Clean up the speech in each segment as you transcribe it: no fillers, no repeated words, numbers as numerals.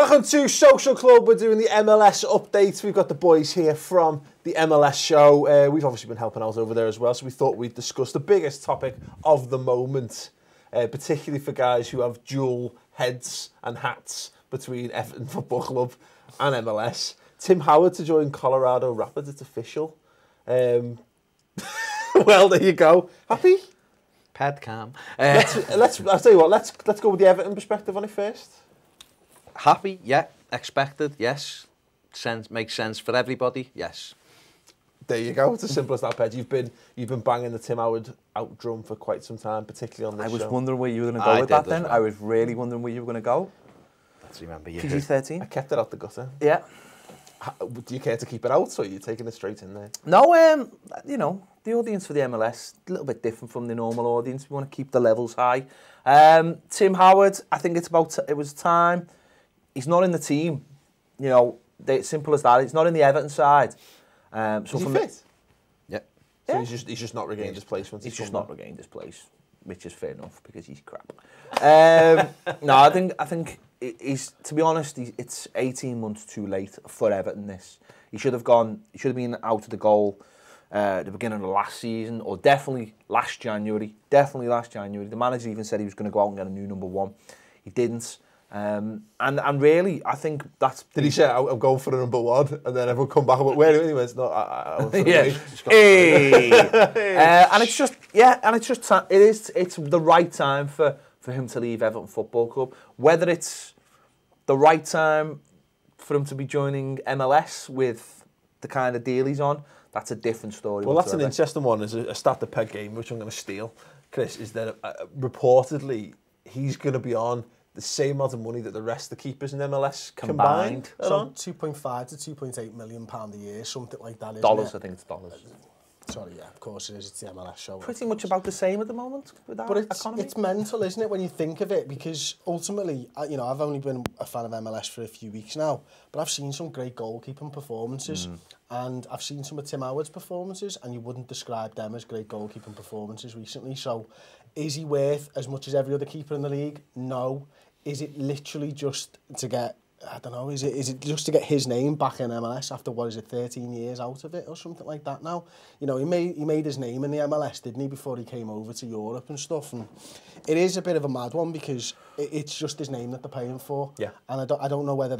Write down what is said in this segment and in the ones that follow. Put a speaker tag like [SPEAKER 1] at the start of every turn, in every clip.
[SPEAKER 1] Welcome to Social Club. We're doing the MLS update. We've got the boys here from the MLS Show. We've obviously been helping out over there as well, so we thought we'd discuss the biggest topic of the moment, particularly for guys who have dual heads and hats between Everton Football Club and MLS. Tim Howard to join Colorado Rapids. It's official. Well, there you go. Happy?
[SPEAKER 2] Ped cam.
[SPEAKER 1] I'll tell you what. Let's go with the Everton perspective on it first.
[SPEAKER 2] Happy, yeah. Expected, yes. Makes sense for everybody, yes.
[SPEAKER 1] There you go. It's as simple as that, Ped. You've been banging the Tim Howard out drum for quite some time, particularly on this show.
[SPEAKER 3] I was wondering where you were going to go with that then. Well. I was really wondering where you were going to go.
[SPEAKER 2] Let's remember you.
[SPEAKER 3] PG-13?
[SPEAKER 1] I kept it out the gutter.
[SPEAKER 3] Yeah.
[SPEAKER 1] Do you care to keep it out, or are you taking it straight in there?
[SPEAKER 3] No, you know, the audience for the MLS, a little bit different from the normal audience. We want to keep the levels high. Tim Howard, I think it was time. He's not in the team. You know, simple as that. He's not in the Everton side.
[SPEAKER 1] So is he fit?
[SPEAKER 2] Yeah.
[SPEAKER 1] So he's just not regained his place.
[SPEAKER 3] He's just not regained his place, which is fair enough because he's crap. No, I think he's, to be honest, it's 18 months too late for Everton. He should have been out of the goal at the beginning of last season, or definitely last January. The manager even said he was going to go out and get a new number one. He didn't. And really, I think that's...
[SPEAKER 1] Did he say, I'm going for a number one? And then everyone come back and went, where are you? It's not...
[SPEAKER 3] Yeah. And it's just... Yeah, and it's the right time for him to leave Everton Football Club. Whether it's the right time for him to be joining MLS with the kind of deal he's on, that's a different story.
[SPEAKER 1] Well, that's an interesting one. As a Stat the Ped game, which I'm going to steal, Chris, is that reportedly he's going to be on the same amount of money that the rest of the keepers in MLS combined.
[SPEAKER 4] So 2.5 to 2.8 million pound a year, something like that.
[SPEAKER 3] Dollars, I think it's dollars.
[SPEAKER 4] Sorry, yeah, of course it is. It's the MLS Show.
[SPEAKER 3] Pretty much about the same at the moment with that economy.
[SPEAKER 4] It's mental, isn't it, when you think of it? Because ultimately, you know, I've only been a fan of MLS for a few weeks now, but I've seen some great goalkeeping performances, and I've seen some of Tim Howard's performances, and you wouldn't describe them as great goalkeeping performances recently. So, is he worth as much as every other keeper in the league? No. Is it literally just to get, I don't know, is it just to get his name back in MLS after, 13 years out of it or something like that now? You know, he made his name in the MLS, didn't he, before he came over to Europe and stuff. And it is a bit of a mad one because it's just his name that they're paying for. Yeah. And I don't know whether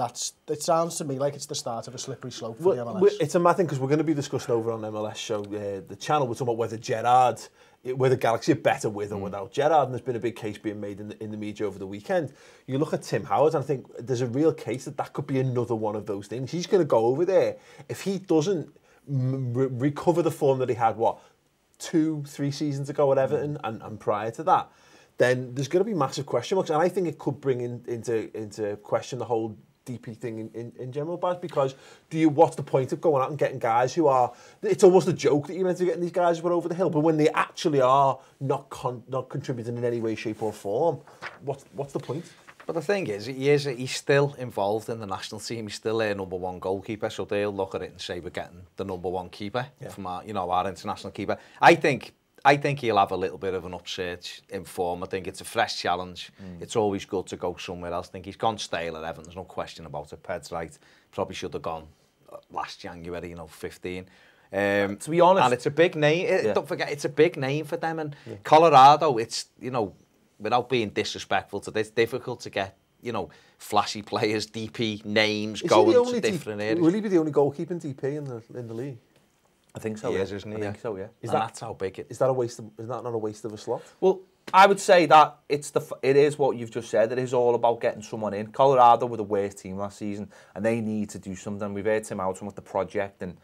[SPEAKER 4] it sounds to me like it's the start of a slippery slope for the MLS.
[SPEAKER 1] It's a mad thing because we're going to be discussing over on MLS Show, the channel, we're talking about whether Galaxy are better with or without Gerrard, and there's been a big case being made in the media over the weekend. You look at Tim Howard, and I think there's a real case that could be another one of those things. He's going to go over there. If he doesn't recover the form that he had, 2-3 seasons ago at Everton and prior to that, then there's going to be massive question marks, and I think it could bring into question the whole DP thing in general, Baz, because what's the point of going out and getting guys who are, it's almost a joke that you're meant to be getting these guys who are over the hill, but when they actually are not contributing in any way, shape or form, what's the point?
[SPEAKER 2] But the thing is, he's still involved in the national team. He's still their number one goalkeeper, so they'll look at it and say we're getting the number one keeper from our international keeper. I think he'll have a little bit of an upsurge in form. I think it's a fresh challenge. It's always good to go somewhere else. I think he's gone stale at Everton. There's no question about it. Ped's right. Probably should have gone last January, 15.
[SPEAKER 3] To be honest,
[SPEAKER 2] and it's a big name. Don't forget, it's a big name for them. And Colorado, it's without being disrespectful to this, difficult to get flashy players, DP names going to different areas.
[SPEAKER 1] Will he be the only goalkeeping DP in the league?
[SPEAKER 3] I think so.
[SPEAKER 2] He is, isn't he?
[SPEAKER 3] I think so. Yeah.
[SPEAKER 2] That's how big it is.
[SPEAKER 1] Is that not a waste of a slot?
[SPEAKER 3] Well, I would say that it is what you've just said. It is all about getting someone in. Colorado were the worst team last season, and they need to do something. We've heard Tim Howard with the project, and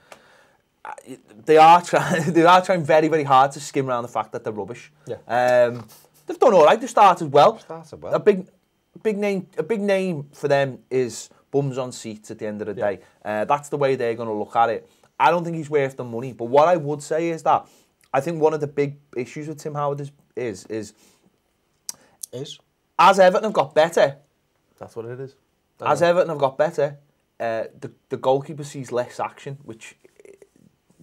[SPEAKER 3] they are trying very, very hard to skim around the fact that they're rubbish. Yeah. They've done all right. They started well. A big name for them is bums on seats at the end of the day. That's the way they're going to look at it. I don't think he's worth the money, but what I would say is that I think one of the big issues with Tim Howard is as Everton have got better.
[SPEAKER 1] That's what it is.
[SPEAKER 3] As Everton have got better, the goalkeeper sees less action, which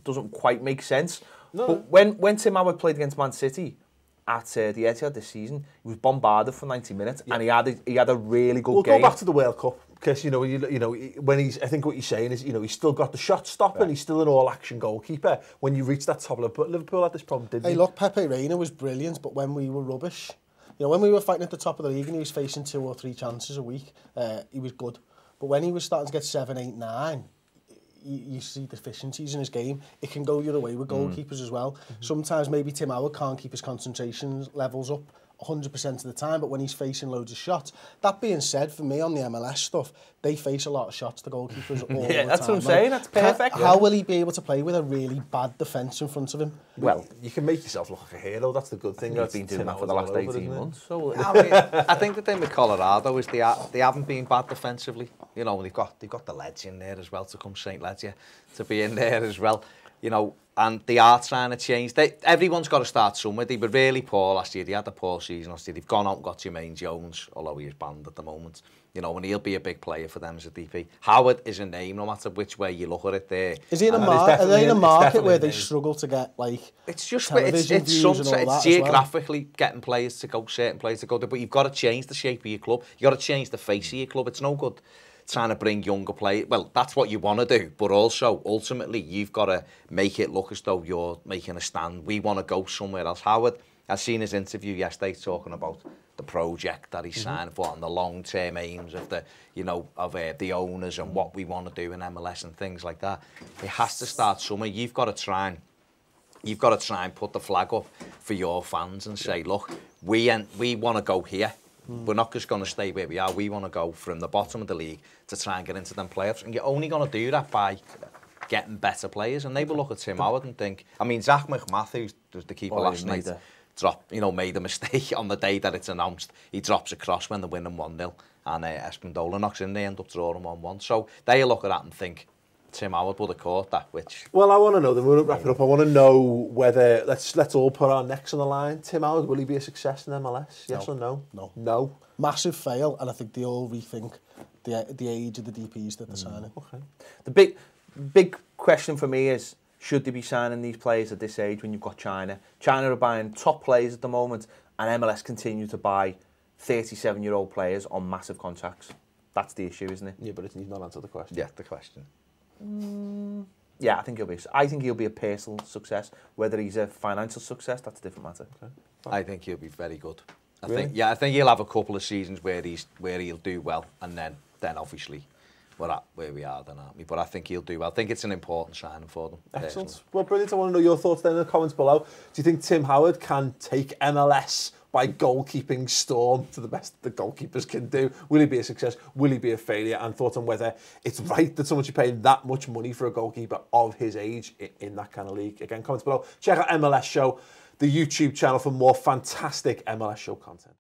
[SPEAKER 3] doesn't quite make sense. No. But when Tim Howard played against Man City at the Etihad this season, he was bombarded for 90 minutes, and he had a really good game.
[SPEAKER 1] We'll go back to the World Cup. Because you know, when I think what you're saying is, he's still got the shot stopping. He's still an all-action goalkeeper. When you reach that top level, Liverpool had this problem, didn't they?
[SPEAKER 4] Hey, look, Pepe Reina was brilliant, but when we were rubbish, when we were fighting at the top of the league and he was facing 2 or 3 chances a week, he was good. But when he was starting to get 7, 8, 9, you see deficiencies in his game. It can go the other way with goalkeepers as well. Sometimes maybe Tim Howard can't keep his concentration levels up 100% of the time, but when he's facing loads of shots. That being said, for me on the MLS stuff, they face a lot of shots, the goalkeepers, all the time.
[SPEAKER 3] That's what I'm saying, that's perfect.
[SPEAKER 4] How will he be able to play with a really bad defence in front of him?
[SPEAKER 1] Well, you can make yourself look like a hero, that's the good thing.
[SPEAKER 3] He's been doing that for the last 18 months. So.
[SPEAKER 2] I think the thing with Colorado is they haven't been bad defensively. They've got the Leds in there as well, to come St. Leds, to be in there as well. And they are trying to change. Everyone's got to start somewhere. They were really poor last year. They had a poor season last year. They've gone out and got Jermaine Jones, although he is banned at the moment. And he'll be a big player for them as a DP. Howard is a name, no matter which way you look at it. There
[SPEAKER 4] is he in are they in a market where they struggle to get it's just
[SPEAKER 2] it's geographically getting players to go, certain players to go there. But you've got to change the shape of your club. You've got to change the face of your club. It's no good trying to bring younger players. Well, that's what you want to do, but also ultimately you've got to make it look as though you're making a stand. We want to go somewhere else. Howard, I've seen his interview yesterday talking about the project that he's signing for and the long-term aims of the owners and what we want to do in MLS and things like that. It has to start somewhere. You've got to try and put the flag up for your fans and say, look, we want to go here. We're not just going to stay where we are. We want to go from the bottom of the league to try and get into them playoffs. And you're only going to do that by getting better players. And they will look at Tim Howard and think, Zach McMath, who's the keeper last night, made a mistake on the day that it's announced. He drops a cross when they're winning 1-0. And Espindola knocks in, they end up drawing 1-1. So they look at that and think, Tim Howard would have caught that, which...
[SPEAKER 1] Well, I want to know, then we'll wrap it up. I want to know whether, let's all put our necks on the line. Tim Howard, will he be a success in MLS? Yes or no? No.
[SPEAKER 4] Massive fail, and I think they all rethink the age of the DPs that they're signing.
[SPEAKER 1] Okay.
[SPEAKER 3] The big question for me is, should they be signing these players at this age when you've got China? China are buying top players at the moment, and MLS continue to buy 37-year-old players on massive contracts. That's the issue, isn't it?
[SPEAKER 1] Yeah, but he's not answered the question.
[SPEAKER 2] Yeah, the question.
[SPEAKER 3] Yeah, I think he'll be a personal success. Whether he's a financial success, that's a different matter. Okay.
[SPEAKER 2] I think he'll be very good. I think he'll have a couple of seasons where he'll do well, and then obviously we're at where we are then, aren't we? But I think he'll do well. I think it's an important signing for them.
[SPEAKER 1] Excellent.
[SPEAKER 2] Personally.
[SPEAKER 1] Well, brilliant. I want to know your thoughts then in the comments below. Do you think Tim Howard can take MLS by goalkeeping storm to the best the goalkeepers can do? Will he be a success? Will he be a failure? And thoughts on whether it's right that someone should pay that much money for a goalkeeper of his age in that kind of league. Again, comments below. Check out MLS Show, the YouTube channel, for more fantastic MLS Show content.